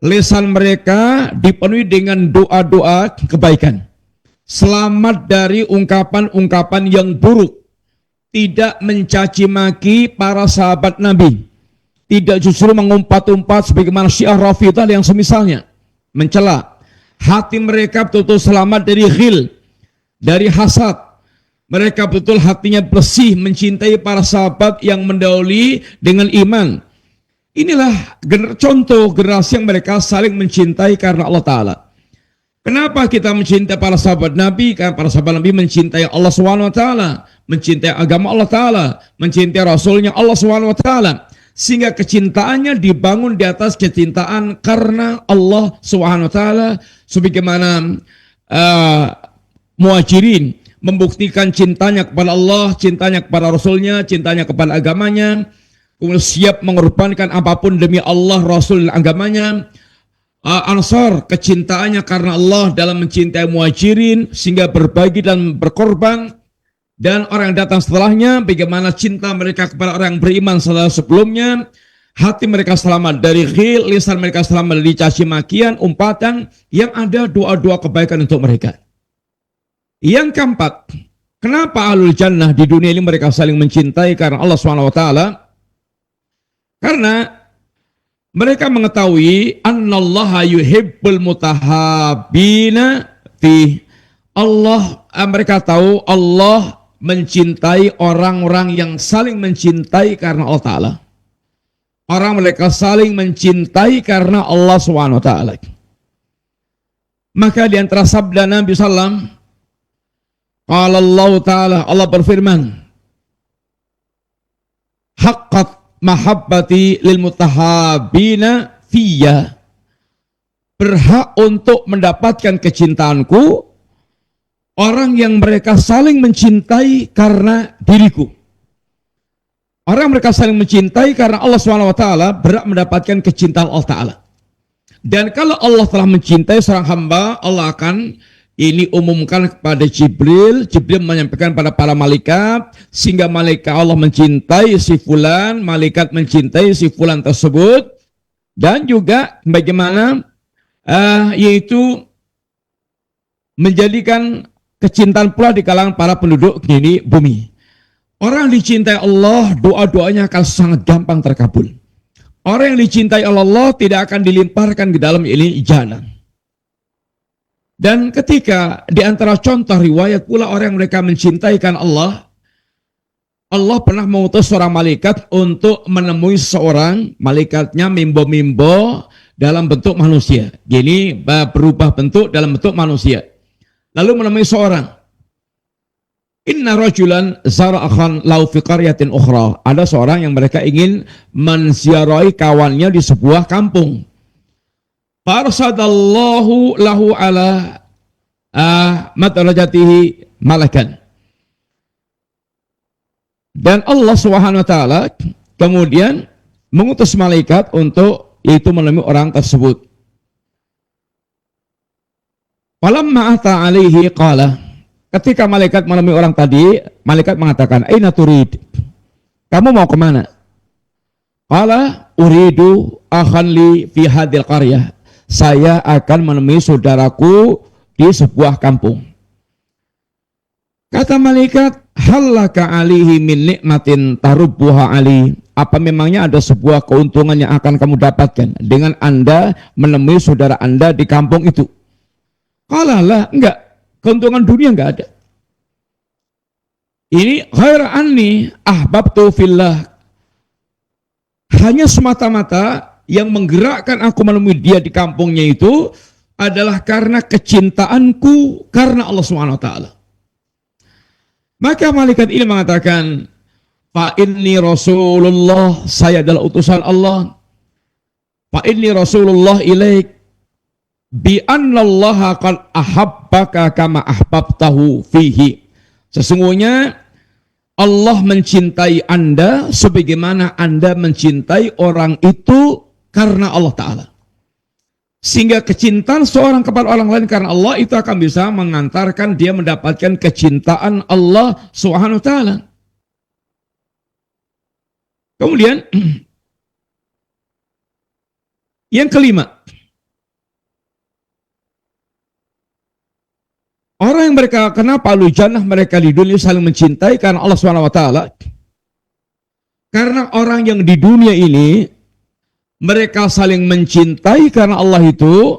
Lisan mereka dipenuhi dengan doa-doa kebaikan, selamat dari ungkapan-ungkapan yang buruk, tidak mencaci maki para sahabat Nabi, tidak justru mengumpat-umpat sebagaimana Syiah Rafidah yang semisalnya, mencela. Hati mereka betul-betul selamat dari ghil, dari hasad. Mereka betul hatinya bersih mencintai para sahabat yang mendahului dengan iman. Inilah contoh generasi yang mereka saling mencintai karena Allah Ta'ala. Kenapa kita mencintai para sahabat Nabi? Karena para sahabat Nabi mencintai Allah SWT, mencintai agama Allah Ta'ala, mencintai Rasulnya Allah SWT. Sehingga kecintaannya dibangun di atas kecintaan karena Allah SWT. Sebagaimana Muhajirin membuktikan cintanya kepada Allah, cintanya kepada Rasulnya, cintanya kepada agamanya, kemudian siap mengorbankan apapun demi Allah, Rasul, dan agamanya. Ansar kecintaannya karena Allah dalam mencintai Muhajirin sehingga berbagi dan berkorban. Dan orang yang datang setelahnya, bagaimana cinta mereka kepada orang yang beriman setelah sebelumnya. Hati mereka selamat dari ghil, lisan mereka selamat dari caci makian, umpatan, yang ada doa-doa kebaikan untuk mereka. Yang keempat, kenapa ahlul jannah di dunia ini mereka saling mencintai karena Allah SWT? Karena mereka mengetahui annallaha yuhibbul mutahabbina fi. Mereka tahu Allah mencintai orang-orang yang saling mencintai karena Allah Ta'ala. Orang mereka saling mencintai karena Allah SWT. Maka di antara sabda Nabi SAW, qala Allah Ta'ala, Allah berfirman, haqqat mahabbati lil mutahabbina fiyya, berhak untuk mendapatkan kecintaanku orang yang mereka saling mencintai karena diriku. Orang mereka saling mencintai karena Allah SWT berhak mendapatkan kecintaan Allah Ta'ala. Dan kalau Allah telah mencintai seorang hamba, Allah akan umumkan kepada Jibril. Jibril menyampaikan pada para malaikat, sehingga malaikat Allah mencintai si fulan, malaikat mencintai si fulan tersebut. Dan juga bagaimana yaitu menjadikan kecintaan pula di kalangan para penduduk ini bumi. Orang yang dicintai Allah, doa-doanya akan sangat gampang terkabul. Orang yang dicintai Allah tidak akan dilimparkan ke dalam ini jahanam. Dan ketika di antara contoh riwayat pula orang yang mereka mencintai karena Allah, Allah pernah mengutus seorang malaikat untuk menemui seorang, malaikatnya mimbo-mimbo dalam bentuk manusia. Jadi berubah bentuk dalam bentuk manusia. Lalu menemui seorang. Inna rajulan zara akhan lau fi qaryatin ukhra. Ada seorang yang mereka ingin menziarahi kawannya di sebuah kampung. Farsadallahu lahu ala madarajatihi malakan. Dan Allah SWT kemudian mengutus malaikat untuk yaitu menemui orang tersebut. Falamma ata alaihi qala, ketika malaikat menemui orang tadi, malaikat mengatakan, aina turid? Kamu mau kemana? Qala uridu akhan li fi hadil qaryah. Saya akan menemui saudaraku di sebuah kampung. Kata malaikat, halaka alihi min nikmatin tarubbuha ali. Apa memangnya ada sebuah keuntungan yang akan kamu dapatkan dengan Anda menemui saudara Anda di kampung itu? Qala la, enggak. Keuntungan dunia enggak ada. Ini ghaira anni ahbabtu fillah. Hanya semata-mata yang menggerakkan aku menemui dia di kampungnya itu adalah karena kecintaanku karena Allah SWT. Maka malaikat ini mengatakan, fa inni Rasulullah, saya adalah utusan Allah. Fa inni Rasulullah ilaik bi annallaha qad ahabbaka kama ahbabtahu fihi. Sesungguhnya Allah mencintai Anda sebagaimana Anda mencintai orang itu karena Allah Ta'ala. Sehingga kecintaan seorang kepada orang lain karena Allah itu akan bisa mengantarkan dia mendapatkan kecintaan Allah Subhanahu wa Ta'ala. Kemudian yang kelima, orang yang mereka kenapa ahlu jannah mereka di dunia saling mencintai karena Allah Subhanahu wa Ta'ala. Karena orang yang di dunia ini mereka saling mencintai karena Allah itu,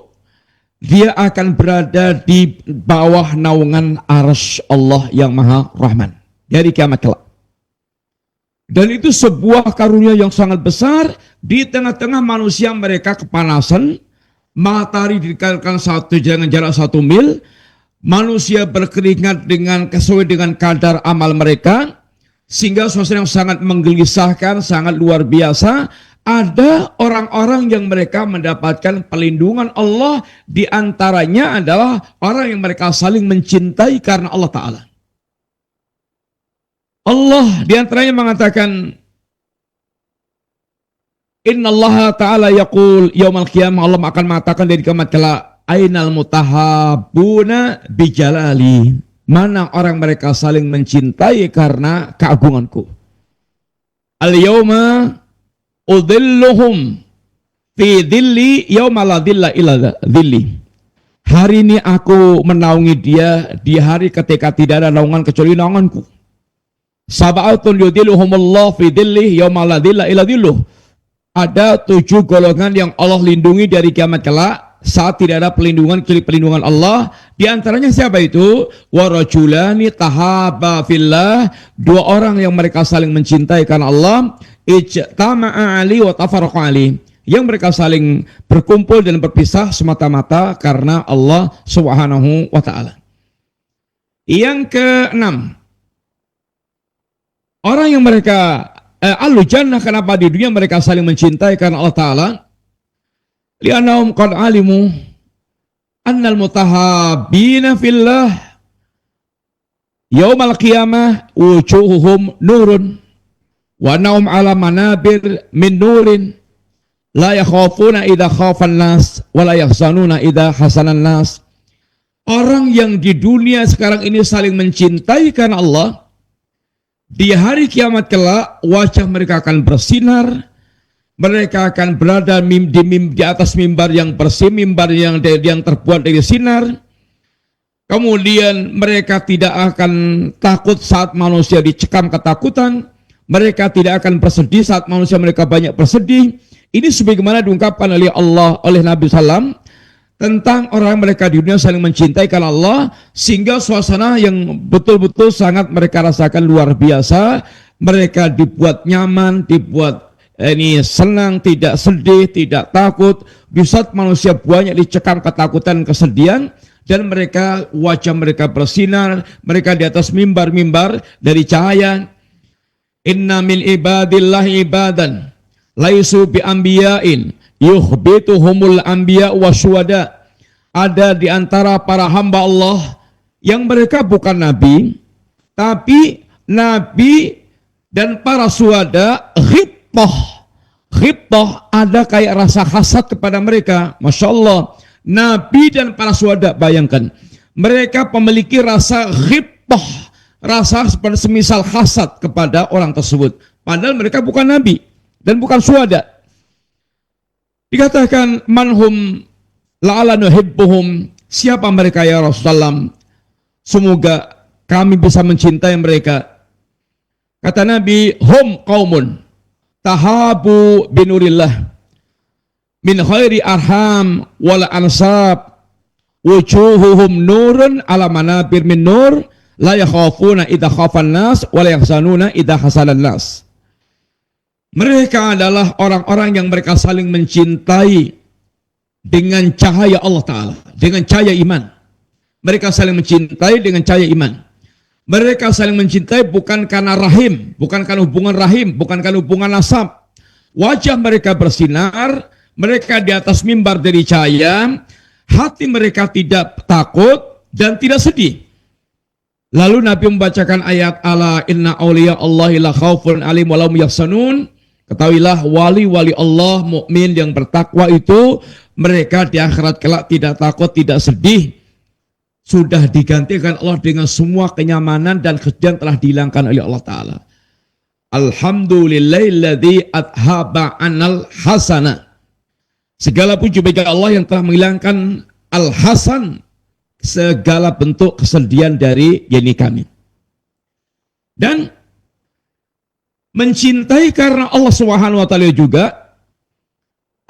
dia akan berada di bawah naungan arsy Allah yang Maha Rahman dari kiamat kelak. Dan itu sebuah karunia yang sangat besar. Di tengah-tengah manusia mereka kepanasan, matahari didekatkan dengan jarak 1 mil, manusia berkeringat sesuai dengan kadar amal mereka, sehingga suasana yang sangat menggelisahkan, sangat luar biasa. Ada orang-orang yang mereka mendapatkan perlindungan Allah, di antaranya adalah orang yang mereka saling mencintai karena Allah Ta'ala. Allah di antaranya mengatakan, Inna Allah Ta'ala yaqul yaumal qiyamah, Allah akan mengatakan dari kiamat kelak, Ainal mutahabuna bijalali, mana orang mereka saling mencintai karena keagunganku. Al-yawma udhilluhum fi dhilli yawma la dhilla illa dhilli. Hari ini aku menaungi dia di hari ketika tidak ada naungan kecuali naunganku. Sab'atun yudhilluhumullah fi dhilli yawma la dhilla illa dhilluh. Ada 7 golongan yang Allah lindungi dari kiamat kelak saat tidak ada perlindungan kecuali perlindungan Allah. Di antaranya siapa itu? Wa rajulani tahaba fillah, 2 orang yang mereka saling mencintai karena Allah. Ijtama'a ali wa tafarraqa ali, yang mereka saling berkumpul dan berpisah semata-mata karena Allah Subhanahu wa taala. Yang ke-6, orang yang mereka ahlu jannah, kenapa di dunia mereka saling mencintai karena Allah Ta'ala? Li'annahum qad alimu annal mutahabina fillah yaumal qiyamah wujuhuhum nurun wa annahum ala manabir min nurin la yakhafuna idha khafan nas wa la yahzanuna idha hasanan nas. Orang yang di dunia sekarang ini saling mencintai karena Allah, di hari kiamat kelak wajah mereka akan bersinar, mereka akan berada di atas mimbar yang bersih, mimbar yang terbuat dari sinar. Kemudian mereka tidak akan takut saat manusia dicekam ketakutan, mereka tidak akan bersedih saat manusia mereka banyak bersedih. Ini sebagaimana diungkapkan oleh Allah, oleh Nabi SAW, tentang orang mereka di dunia saling mencintai karena Allah, sehingga suasana yang betul-betul sangat mereka rasakan luar biasa. Mereka dibuat nyaman, dibuat senang, tidak sedih, tidak takut. Di saat manusia banyak dicekam ketakutan, kesedihan, dan mereka wajah mereka bersinar, mereka di atas mimbar-mimbar dari cahaya. Inna min ibadillahi ibadan laisu bi anbiya'in yukhbituhumul anbiya wa syuhada. Ada di antara para hamba Allah yang mereka bukan nabi, tapi nabi dan para syuhada ghibtah, ada kayak rasa hasad kepada mereka. Masya Allah, nabi dan para syuhada, bayangkan, mereka memiliki rasa ghibtah, rasa seperti semisal hasad kepada orang tersebut, padahal mereka bukan nabi dan bukan syuhada. Dikatakan manhum la'ala nuhibbuhum, siapa mereka ya Rasulullah, semoga kami bisa mencintai mereka. Kata Nabi, hum qaumun tahabu binurillah min khairi arham wal ansab wujuhuhum nurun ala manabir min nur la yakhafuna idha khafan nas wa la yahzanuna idha hasanan nas. Mereka adalah orang-orang yang mereka saling mencintai dengan cahaya Allah Ta'ala, dengan cahaya iman. Mereka saling mencintai dengan cahaya iman. Mereka saling mencintai bukan karena rahim, bukan karena hubungan rahim, bukan karena hubungan nasab. Wajah mereka bersinar, mereka di atas mimbar dari cahaya, hati mereka tidak takut dan tidak sedih. Lalu Nabi membacakan ayat ala inna awliya Allahi la khawfun alim wa lahum yahzanun. Ketahuilah wali-wali Allah mukmin yang bertakwa itu mereka di akhirat kelak tidak takut, tidak sedih. Sudah digantikan Allah dengan semua kenyamanan dan kesedihan telah dihilangkan oleh Allah Ta'ala. Alhamdulillahilladzi adhaba anal hasana. Segala puji bagi Allah yang telah menghilangkan al-hasan, segala bentuk kesedihan dari diri kami. Dan mencintai karena Allah Subhanahu wa taala juga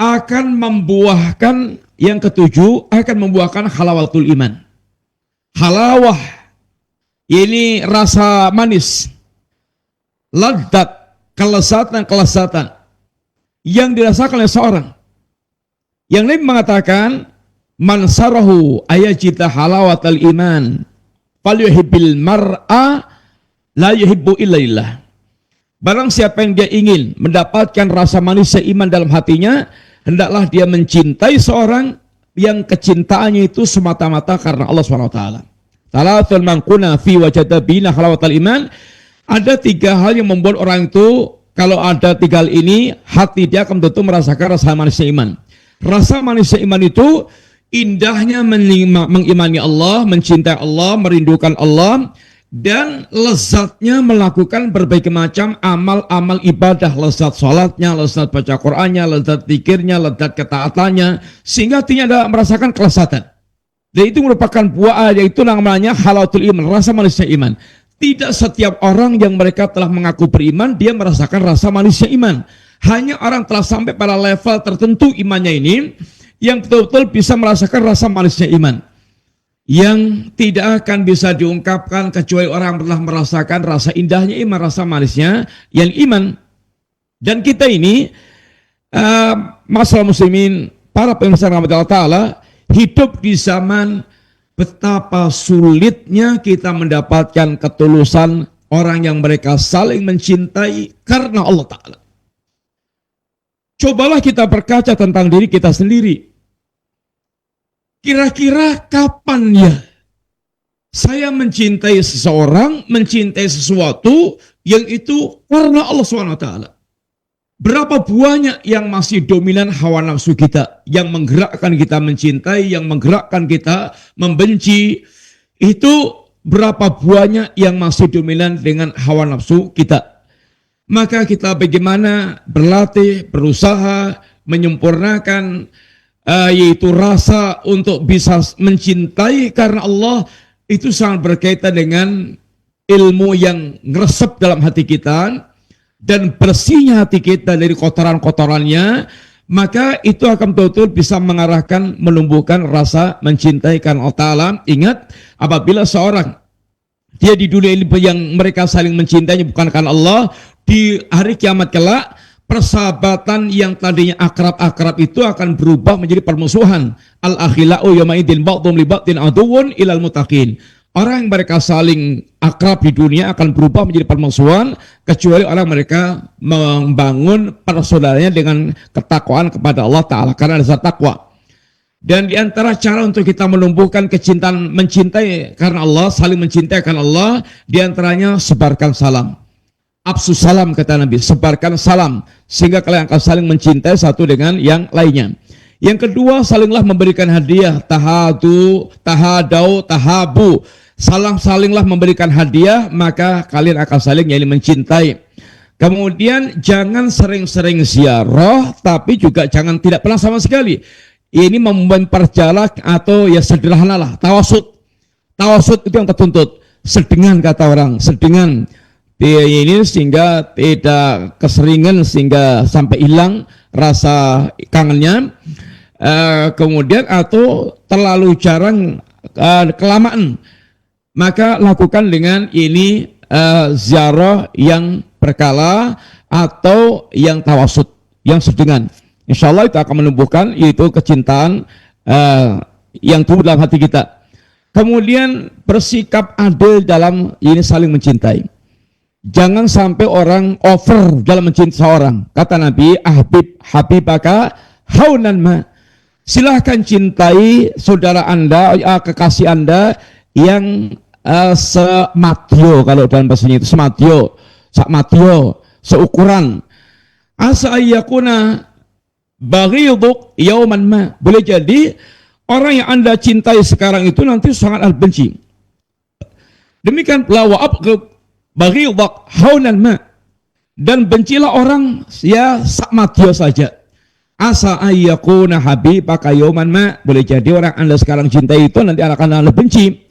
akan membuahkan yang ketujuh, akan membuahkan halawatul iman. Halawah ini rasa manis, ladzat kelesatan yang dirasakan oleh seorang. Yang Nabi mengatakan, man sarahu ayajita halawatal iman falyuhibbil mar'a la yuhibbu illallah. Barang siapa yang dia ingin mendapatkan rasa manisnya iman dalam hatinya, hendaklah dia mencintai seorang yang kecintaannya itu semata-mata karena Allah SWT. Salatul man kuna fi wajada bina halawatal iman. Ada 3 hal yang membuat orang itu, kalau ada 3 hal ini, hati dia akan tentu merasakan rasa manisnya iman. Rasa manisnya iman itu indahnya mengimani Allah, mencintai Allah, merindukan Allah, dan lezatnya melakukan berbagai macam amal-amal ibadah, lezat sholatnya, lezat baca Qur'annya, lezat zikirnya, lezat ketaatannya, sehingga hatinya ada merasakan kelezatan. Dan itu merupakan buah, yaitu namanya halawatul iman, rasa manisnya iman. Tidak setiap orang yang mereka telah mengaku beriman, dia merasakan rasa manisnya iman. Hanya orang telah sampai pada level tertentu imannya ini, yang betul-betul bisa merasakan rasa manisnya iman. Yang tidak akan bisa diungkapkan kecuali orang telah merasakan rasa indahnya iman, rasa manisnya yang iman. Dan kita ini, masalah muslimin, para pemirsa rahmatullah ta'ala, hidup di zaman betapa sulitnya kita mendapatkan ketulusan orang yang mereka saling mencintai karena Allah Ta'ala. Cobalah kita berkaca tentang diri kita sendiri. Kira-kira kapan ya saya mencintai seseorang, mencintai sesuatu yang itu karena Allah SWT? Berapa banyak yang masih dominan hawa nafsu kita, yang menggerakkan kita mencintai, yang menggerakkan kita membenci. Itu berapa banyak yang masih dominan dengan hawa nafsu kita. Maka kita bagaimana berlatih, berusaha, menyempurnakan yaitu rasa untuk bisa mencintai karena Allah. Itu sangat berkaitan dengan ilmu yang ngeresep dalam hati kita, dan bersihnya hati kita dari kotoran-kotorannya, maka itu akan betul-betul bisa mengarahkan, menumbuhkan rasa mencintai karena Allah Ta'ala. Ingat, apabila seorang dia di dunia ini yang mereka saling mencintainya bukan karena Allah, di hari kiamat kelak, persahabatan yang tadinya akrab-akrab itu akan berubah menjadi permusuhan. Al-akhila'u yawma'idin ba'dhum li ba'din aduwwun ilal muttaqin. Orang yang mereka saling akrab di dunia akan berubah menjadi permusuhan, kecuali orang mereka membangun persaudaranya dengan ketakwaan kepada Allah Ta'ala, karena ada takwa. Dan di antara cara untuk kita menumbuhkan kecintaan, mencintai karena Allah, saling mencintai karena Allah, di antaranya sebarkan salam. Absus salam, kata Nabi, sebarkan salam, sehingga kalian akan saling mencintai satu dengan yang lainnya. Yang kedua, salinglah memberikan hadiah, tahadu, tahadau, tahabu. Salinglah memberikan hadiah, maka kalian akan saling mencintai. Kemudian jangan sering-sering ziarah, tapi juga jangan tidak pernah sama sekali. Ini memperjalak atau ya sederhanalah, tawasud. Tawasud itu yang tertuntut. Sedengan, kata orang, sedengan. Ini sehingga tidak keseringan, sehingga sampai hilang rasa kangennya. Kemudian atau terlalu jarang, kelamaan. Maka lakukan dengan ini ziarah yang berkala atau yang tawasud, yang sedengan. Insya Allah itu akan menumbuhkan yaitu kecintaan yang tumbuh dalam hati kita. Kemudian bersikap adil dalam ini saling mencintai. Jangan sampai orang over dalam mencintai seorang. Kata Nabi, habibaka haunan ma. Silahkan cintai saudara Anda, kekasih Anda yang sematio, kalau dalam bahasanya itu sematio, sakmatio, seukuran. Asa ayyakuna baghiduk yauman ma. Boleh jadi orang yang Anda cintai sekarang itu nanti sangat benci. Demikian pula wa abghid baghidak haunan ma. Dan bencilah orang ya sakmatio saja. Asa ayyakuna habibaka yauman ma. Boleh jadi orang Anda sekarang cintai itu nanti akan Anda benci.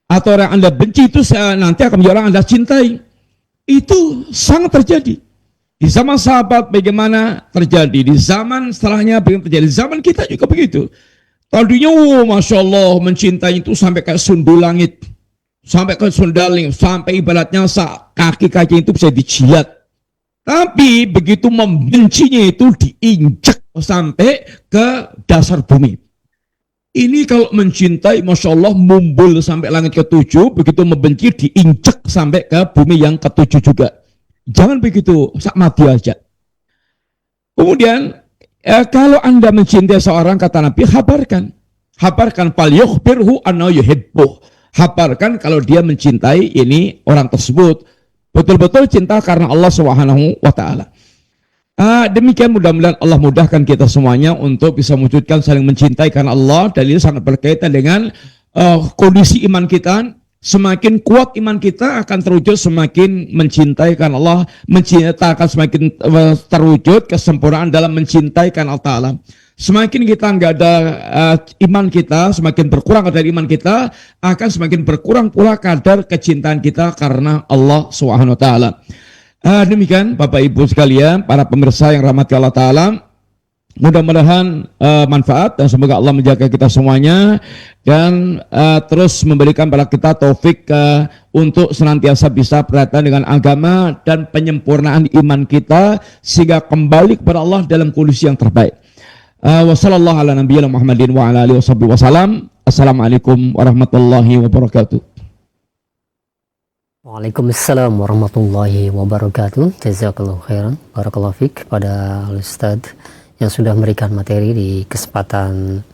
Atau orang Anda benci itu nanti akan menjadi orang Anda cintai. Itu sangat terjadi. Di zaman sahabat bagaimana terjadi, di zaman setelahnya bagaimana terjadi, di zaman kita juga begitu. Tadinya Masya Allah mencintai itu sampai ke sundul langit, sampai ke sundal, sampai ibaratnya kaki-kaki itu bisa dijilat. Tapi begitu membencinya itu diinjak sampai ke dasar bumi. Ini kalau mencintai, Masya Allah, mumbul sampai langit ke-7, begitu membenci diinjak sampai ke bumi yang ke-7 juga. Jangan begitu, sak mati aja. Kemudian, kalau Anda mencintai seorang, kata Nabi, habarkan. Habarkan, fal yukhbirhu anna yuhibbuh. Habarkan kalau dia mencintai ini orang tersebut. Betul-betul cinta karena Allah Subhanahu wa Ta'ala. Demikian mudah-mudahan Allah mudahkan kita semuanya untuk bisa mewujudkan saling mencintai karena Allah, dan ini sangat berkaitan dengan kondisi iman kita. Semakin kuat iman kita akan terwujud semakin mencintai karena Allah, mencintai akan semakin terwujud kesempurnaan dalam mencintai karena Allah Ta'ala. Semakin kita nggak ada iman kita, semakin berkurang kadar iman kita, akan semakin berkurang pula kadar kecintaan kita karena Allah Subhanahu wa Ta'ala. Demikian Bapak Ibu sekalian, para pemirsa yang rahmati Allah Ta'ala, mudah-mudahan manfaat dan semoga Allah menjaga kita semuanya dan terus memberikan pada kita taufik untuk senantiasa bisa perhatian dengan agama dan penyempurnaan iman kita sehingga kembali kepada Allah dalam kondisi yang terbaik. Wassallallahu ala nabiyina Muhammadin wa ala alihi wasallam. Assalamualaikum warahmatullahi wabarakatuh. Waalaikumsalam warahmatullahi wabarakatuh. Jazakallahu khairan, barakallahu fiik pada Ustaz yang sudah memberikan materi di kesempatan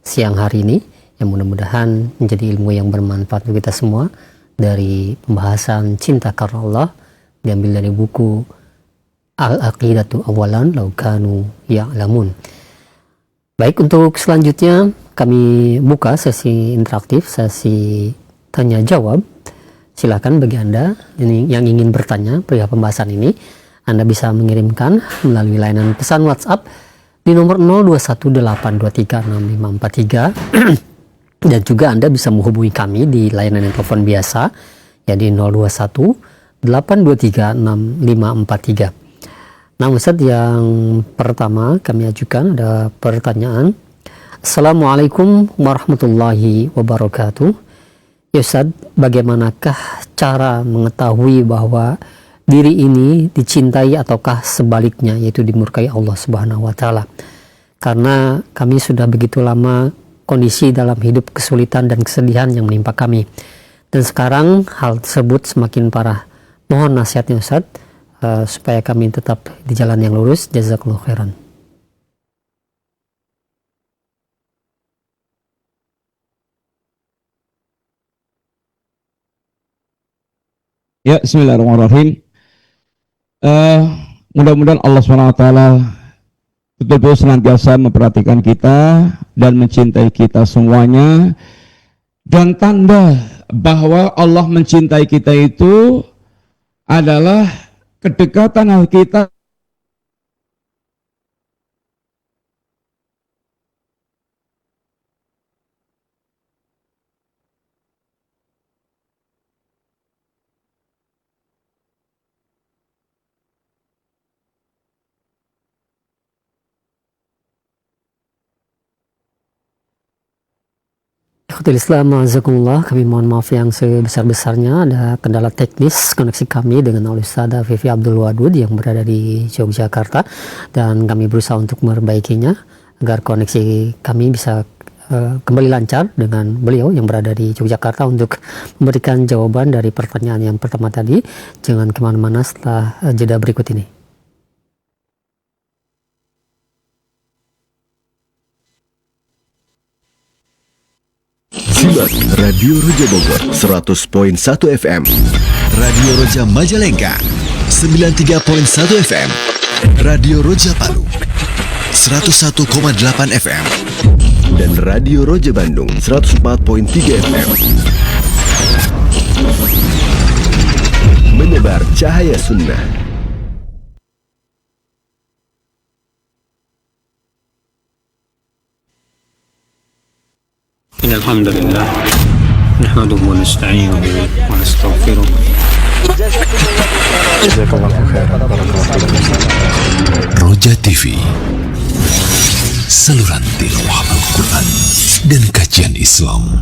siang hari ini, yang mudah-mudahan menjadi ilmu yang bermanfaat bagi kita semua dari pembahasan cinta karena Allah diambil dari buku Al-Aqidatu Awalan Law Kanu Ya'lamun. Baik, untuk selanjutnya kami buka sesi interaktif, sesi tanya jawab. Silakan bagi Anda yang ingin bertanya perihal pembahasan ini, Anda bisa mengirimkan melalui layanan pesan WhatsApp di nomor 0218236543 dan juga Anda bisa menghubungi kami di layanan telepon biasa ya di 0218236543. Nah, Ustaz, yang pertama kami ajukan ada pertanyaan. Assalamualaikum warahmatullahi wabarakatuh. Ya Ustaz, bagaimanakah cara mengetahui bahwa diri ini dicintai ataukah sebaliknya, yaitu dimurkai Allah Subhanahu wa Ta'ala? Karena kami sudah begitu lama kondisi dalam hidup kesulitan dan kesedihan yang menimpa kami, dan sekarang hal tersebut semakin parah. Mohon nasihatnya Ustaz, supaya kami tetap di jalan yang lurus. Jazakallahu khairan. Ya, bismillahirrahmanirrahim. Mudah-mudahan Allah SWT betul-betul senantiasa memperhatikan kita dan mencintai kita semuanya. Dan tanda bahwa Allah mencintai kita itu adalah kedekatan kita Ikhwatul Islam, azakumullah, kami mohon maaf yang sebesar-besarnya, ada kendala teknis koneksi kami dengan Ustaz Fifi Abdul Wadud yang berada di Yogyakarta, dan kami berusaha untuk memperbaikinya agar koneksi kami bisa kembali lancar dengan beliau yang berada di Yogyakarta untuk memberikan jawaban dari pertanyaan yang pertama tadi. Jangan kemana-mana setelah jeda berikut ini. Simak Radio Roja Bogor 100.1 FM, Radio Roja Majalengka 93.1 FM, Radio Roja Palu 101,8 FM, dan Radio Roja Bandung 104.3 FM. Menebar cahaya sunnah. Alhamdulillah, nahmaduhu wa nasta'inuhu wa nastaghfiruh. Jazakallahu khairan, barakallahu fiik. Roja TV, saluran tilawah Al-Quran dan kajian Islam.